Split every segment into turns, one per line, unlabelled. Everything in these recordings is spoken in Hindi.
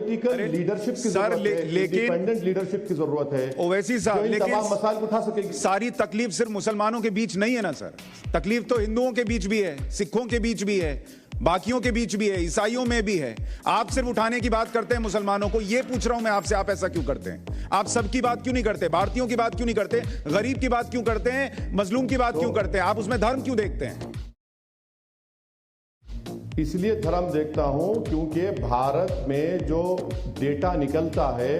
पॉलिटिकल लीडरशिप की जरूरत है, इंडिपेंडेंट लीडरशिप की जरूरत है।
ओवैसी साहब, लेकिन
तमाम मसाइल उठा सकेगी।
सारी तकलीफ सिर्फ मुसलमानों के बीच नहीं है ना सर, तकलीफ तो हिंदुओं के बीच भी है, सिखों के बीच भी है, बाकियों के बीच भी है, ईसाइयों में भी है। आप सिर्फ उठाने की बात करते हैं मुसलमानों को। ये पूछ रहा हूं मैं आपसे, आप ऐसा क्यों करते हैं? आप सबकी बात क्यों नहीं करते? भारतीयों की बात क्यों नहीं करते? गरीब की बात क्यों करते हैं? मजलूम की बात क्यों करते हैं? आप उसमें धर्म क्यों देखते हैं?
इसलिए धर्म देखता हूं क्योंकि भारत में जो डेटा निकलता है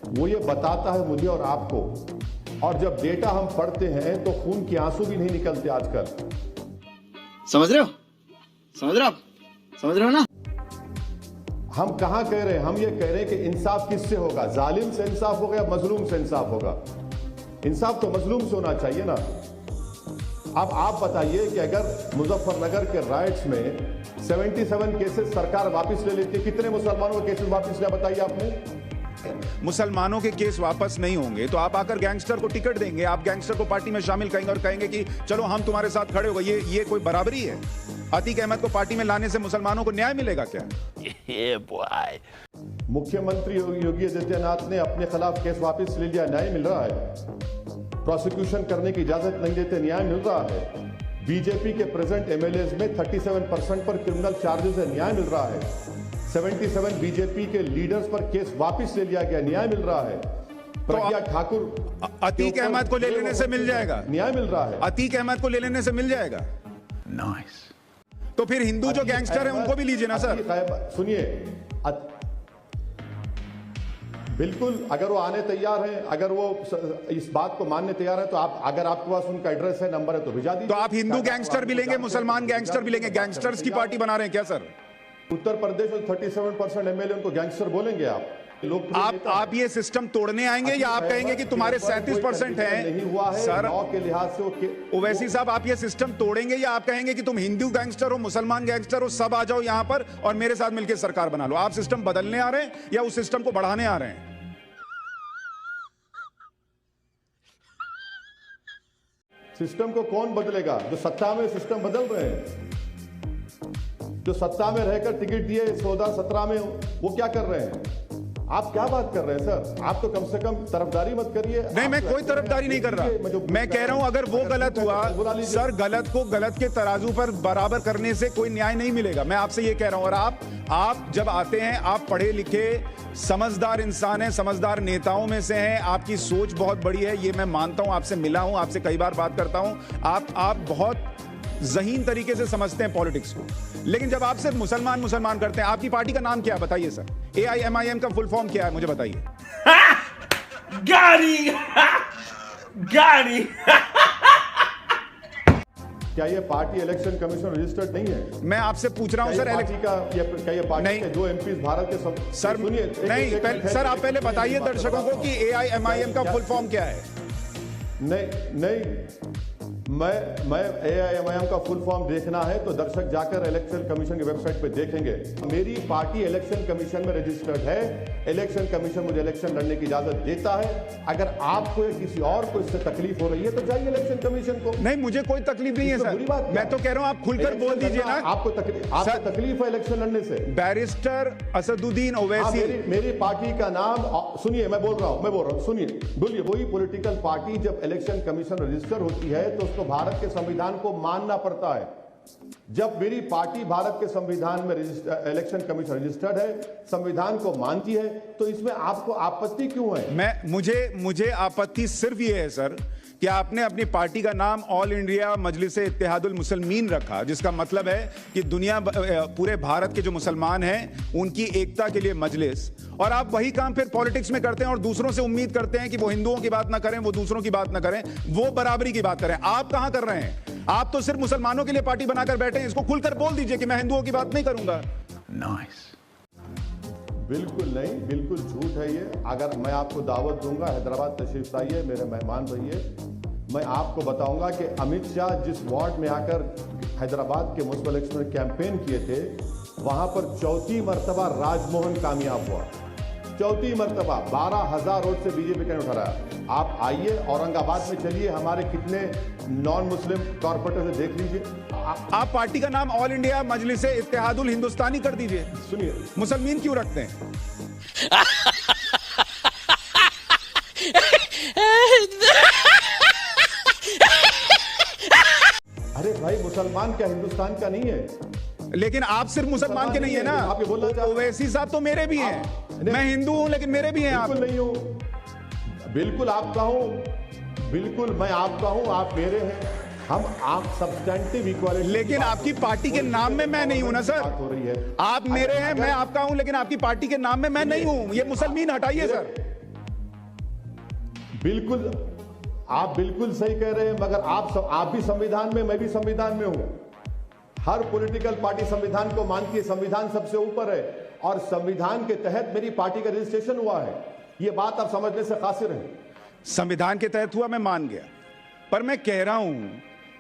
वो ये बताता है मुझे और आपको, और जब डेटा हम पढ़ते हैं तो खून के आंसू भी नहीं निकलते आजकल।
समझ रहे हो? समझ रहे हो? समझ रहे हो ना?
हम कहां कह रहे हैं, हम ये कह रहे हैं कि इंसाफ किससे होगा? जालिम से इंसाफ होगा या मजलूम से इंसाफ होगा? इंसाफ तो मजलूम से होना चाहिए ना। अब आप बताइए कि अगर मुजफ्फरनगर के राइट्स में 77 केसेस सरकार वापस ले लेती है, कितने मुसलमानों के केसेस वापस लिया बताइए आपने?
मुसलमानों के केस वापस नहीं होंगे तो आप आकर गैंगस्टर को टिकट देंगे, आप गैंगस्टर को पार्टी में शामिल करेंगे और कहेंगे कि चलो हम तुम्हारे साथ खड़े हो गए। ये कोई बराबरी है? अतीक अहमद को पार्टी में लाने से मुसलमानों को न्याय मिलेगा क्या?
मुख्यमंत्री योगी आदित्यनाथ ने अपने खिलाफ केस वापस ले लिया, न्याय मिल रहा है। प्रोसिक्यूशन करने की इजाजत नहीं देते, न्याय मिल रहा है। बीजेपी के प्रेजेंट एमएलएज में 37% पर क्रिमिनल चार्जेस है, न्याय मिल रहा है। 77 बीजेपी के लीडर्स पर केस वापस ले लिया गया, न्याय मिल रहा है। प्रज्ञा ठाकुर,
अतीक अहमद को ले लेने से मिल जाएगा,
न्याय मिल रहा है।
अतीक अहमद को ले लेने से मिल जाएगा।
नाइस।
तो फिर हिंदू जो गैंगस्टर है उनको भी लीजिए ना सर।
सुनिए, बिल्कुल, अगर वो आने तैयार हैं, अगर वो इस बात को मानने तैयार है तो आप, अगर आपके पास उनका एड्रेस है, नंबर है तो भिजा दीजिए।
तो आप हिंदू गैंगस्टर भी लेंगे, मुसलमान गैंगस्टर भी लेंगे, गैंगस्टर्स की पार्टी बना रहे हैं क्या सर?
उत्तर प्रदेश में 37% एमएलए उनको गैंगस्टर बोलेंगे आप?
आप ये सिस्टम तोड़ने आएंगे या आप कहेंगे कि तुम्हारे 37% हैं सर
के लिहाज से?
ओवैसी साहब, आप ये सिस्टम तोड़ेंगे या आप कहेंगे कि तुम हिंदू गैंगस्टर हो, मुसलमान गैंगस्टर हो, सब आ जाओ यहां पर और मेरे साथ मिलकर सरकार बना लो? आप सिस्टम बदलने आ रहे हैं या उस सिस्टम को बढ़ाने आ रहे हैं?
सिस्टम को कौन बदलेगा? जो सत्ता में सिस्टम बदल रहे हैं, जो सत्ता में रहकर टिकट दिए 2017 में, वो क्या कर रहे हैं? आप क्या बात कर रहे हैं सर? आप तो कम से कम तरफदारी मत करिए।
नहीं, मैं कोई तरफदारी नहीं कर रहा। मैं कह रहा हूं अगर वो गलत हुआ सर, गलत को गलत के तराजू पर बराबर करने से कोई न्याय नहीं मिलेगा। मैं आपसे ये कह रहा हूं। और आप जब आते हैं, आप पढ़े लिखे समझदार इंसान हैं, समझदार नेताओं में से हैं, आपकी सोच बहुत बड़ी है, ये मैं मानता हूं। आपसे मिला हूं, आपसे कई बार बात करता हूं। आप बहुत ज़हीन तरीके से समझते हैं पॉलिटिक्स को। लेकिन जब आप सिर्फ मुसलमान मुसलमान करते हैं, आपकी पार्टी का नाम क्या है बताइए सर? AIMIM का फुल फॉर्म क्या है मुझे बताइए?
गाड़ी गाड़ी
क्या ये पार्टी इलेक्शन कमीशन रजिस्टर्ड नहीं है?
मैं आपसे पूछ रहा हूं सर,
पार्टी का ये पार्टी के जो एमपी भारत के सब
सर
सुनिए,
नहीं सर, आप पहले बताइए दर्शकों को कि AIMIM का फुल फॉर्म क्या है?
नहीं, मैं AIMIM का फुल फॉर्म देखना है तो दर्शक जाकर इलेक्शन कमीशन की वेबसाइट पे देखेंगे। मेरी पार्टी इलेक्शन कमीशन में रजिस्टर्ड है, इलेक्शन कमीशन मुझे इलेक्शन लड़ने की इजाजत देता है। अगर आपको या किसी और को इससे तकलीफ हो रही है तो जाइए इलेक्शन कमीशन को।
नहीं, मुझे कोई तकलीफ नहीं है सर, मैं तो कह रहा हूं आप खुलकर बोल दीजिए ना।
आपको तकलीफ है इलेक्शन लड़ने से?
बैरिस्टर असदुद्दीन ओवैसी,
मेरी पार्टी का नाम सुनिए, मैं बोल रहा हूं, सुनिए, बोलिए। वही पॉलिटिकल पार्टी जब इलेक्शन कमीशन रजिस्टर होती है तो उसको भारत के संविधान को मानना पड़ता है। जब मेरी पार्टी भारत के संविधान में इलेक्शन कमीशन रजिस्टर्ड है, संविधान को मानती है, तो इसमें आपको आपत्ति क्यों है?
मुझे आपत्ति सिर्फ ये है सर कि आपने अपनी पार्टी का नाम ऑल इंडिया मजलिस इत्तेहादुल मुसलमीन रखा, जिसका मतलब है कि दुनिया पूरे भारत के जो मुसलमान हैं उनकी एकता के लिए मजलिस। और आप वही काम फिर पॉलिटिक्स में करते हैं और दूसरों से उम्मीद करते हैं कि वो हिंदुओं की बात ना करें, वो दूसरों की बात ना करें, वो बराबरी की बात करें। आप कहां कर रहे हैं? आप तो सिर्फ मुसलमानों के लिए पार्टी बनाकर बैठे हैं। इसको खुलकर बोल दीजिए कि मैं हिंदुओं की बात नहीं करूंगा।
नाइस।
बिल्कुल नहीं, बिल्कुल झूठ है ये। अगर मैं आपको दावत दूंगा, हैदराबाद तशरीफ लाइए, मेरे मेहमान रहिए, मैं आपको बताऊंगा कि अमित शाह जिस वार्ड में आकर हैदराबाद के मुस्लिम इलेक्शन में कैंपेन किए थे, वहां पर चौथी मर्तबा राजमोहन कामयाब हुआ। चौथी मर्तबा 12,000 वोट से बीजेपी ने उठा रहा। आप आइए औरंगाबाद में चलिए, हमारे कितने नॉन मुस्लिम कॉर्पोरेटर से देख लीजिए।
आप पार्टी का नाम ऑल इंडिया मजलिस इत्तेहादुल हिंदुस्तानी कर दीजिए।
सुनिए,
मुसलमान क्यों रखते हैं?
अरे भाई, मुसलमान क्या हिंदुस्तान का नहीं है?
लेकिन आप सिर्फ मुसलमान के नहीं है ना,
आप ये बोलना चाहते हैं?
ओवैसी साहब तो मेरे भी हैं। मैं हिंदू हूं लेकिन मेरे भी हैं आप।
बिल्कुल नहीं हूं, बिल्कुल आपका हूं, बिल्कुल मैं आपका हूं, आप मेरे हैं। हम आप सब्सटेंटिव इक्वालिटी,
लेकिन आपकी पार्टी के नाम में मैं नहीं हूं ना सर।
बात हो रही है।
आप मेरे हैं, मैं आपका हूं, लेकिन आपकी पार्टी के नाम में मैं नहीं हूं। ये मुसलमान हटाइए सर।
बिल्कुल, आप बिल्कुल सही कह रहे हैं, मगर आप भी संविधान में, मैं भी संविधान में हूं। हर पॉलिटिकल पार्टी संविधान को मानती है, संविधान सबसे ऊपर है, और संविधान के तहत मेरी पार्टी का रजिस्ट्रेशन हुआ है। ये बात आप समझने से कासिर हैं।
संविधान के तहत हुआ, मैं मान गया, पर मैं कह रहा हूं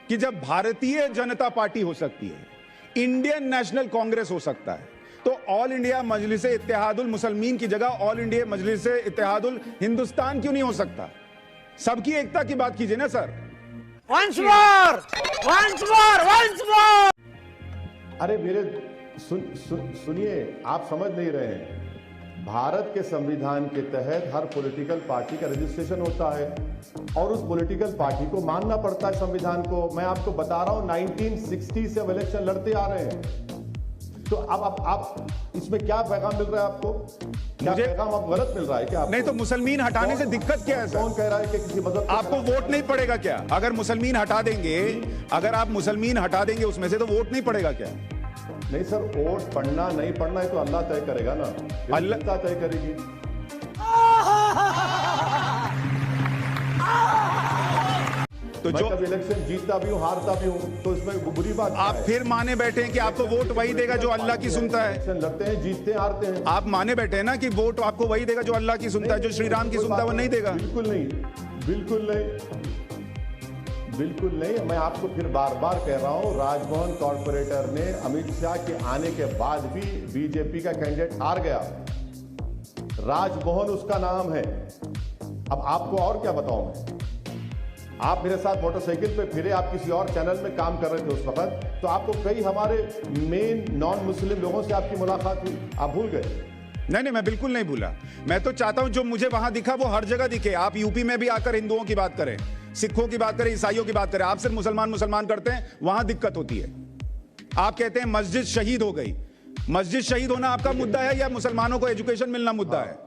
कि जब भारतीय जनता पार्टी हो सकती है, इंडियन नेशनल कांग्रेस हो सकता है, तो ऑल इंडिया मजलिस इत्तेहादुल मुसलमीन की जगह ऑल इंडिया मजलिस इत्तेहादुल हिंदुस्तान क्यों नहीं हो सकता? सबकी एकता की बात कीजिए ना sir.
Once more! Once more! Once more!
अरे मेरे सुनिए, आप समझ नहीं रहे हैं। भारत के संविधान के तहत हर पॉलिटिकल पार्टी का रजिस्ट्रेशन होता है, और उस पॉलिटिकल पार्टी को मानना पड़ता है संविधान को। मैं आपको बता रहा हूं, 1960 से हम इलेक्शन लड़ते आ रहे हैं। तो अब आप इसमें क्या पैगाम मिल रहा है आपको? क्या पैगाम अब गलत मिल रहा है क्या आपको?
नहीं तो मुसलमान हटाने से दिक्कत क्या है सर?
कौन कह रहा है कि किसी मदद
आपको वोट नहीं पड़ेगा क्या? अगर मुसलमान हटा देंगे, अगर आप मुसलमान हटा देंगे उसमें से, तो वोट नहीं पड़ेगा क्या?
नहीं सर, वोट पढ़ना नहीं पढ़ना है तो अल्लाह तय करेगा ना, अल्लाह तय करेगी।
तो
मैं
जो
कभी इलेक्शन जीतता भी हूँ, हारता भी हूँ, तो इसमें बुरी बात क्या
आप
है?
फिर माने बैठे हैं कि आपको वोट वही देगा जो अल्लाह की सुनता है।
इलेक्शन लड़ते हैं, जीतते हैं, हारते हैं।
आप माने बैठे हैं ना कि वोट आपको वही देगा जो अल्लाह की सुनता है, जो श्री राम की सुनता है वो नहीं देगा।
बिल्कुल नहीं, बिल्कुल नहीं, बिल्कुल नहीं। मैं आपको फिर बार बार कह रहा हूं, राजभवन कॉर्पोरेटर ने अमित शाह के आने के बाद भी बीजेपी का कैंडिडेट हार गया। राजभवन उसका नाम है। अब आपको और क्या बताऊं मैं? आप मेरे साथ मोटरसाइकिल पे फिरे, आप किसी और चैनल में काम कर रहे थे उस वक्त, तो आपको कई हमारे मेन नॉन मुस्लिम लोगों से आपकी मुलाकात हुई, आप भूल गए?
नहीं, मैं बिल्कुल नहीं भूला। मैं तो चाहता हूं जो मुझे वहां दिखा वो हर जगह दिखे। आप यूपी में भी आकर हिंदुओं की बात करें, सिखों की बात करें, ईसाइयों की बात करें। आप सिर्फ मुसलमान करते हैं, वहां दिक्कत होती है। आप कहते हैं मस्जिद शहीद हो गई। मस्जिद शहीद होना आपका मुद्दा है या मुसलमानों को एजुकेशन मिलना मुद्दा है?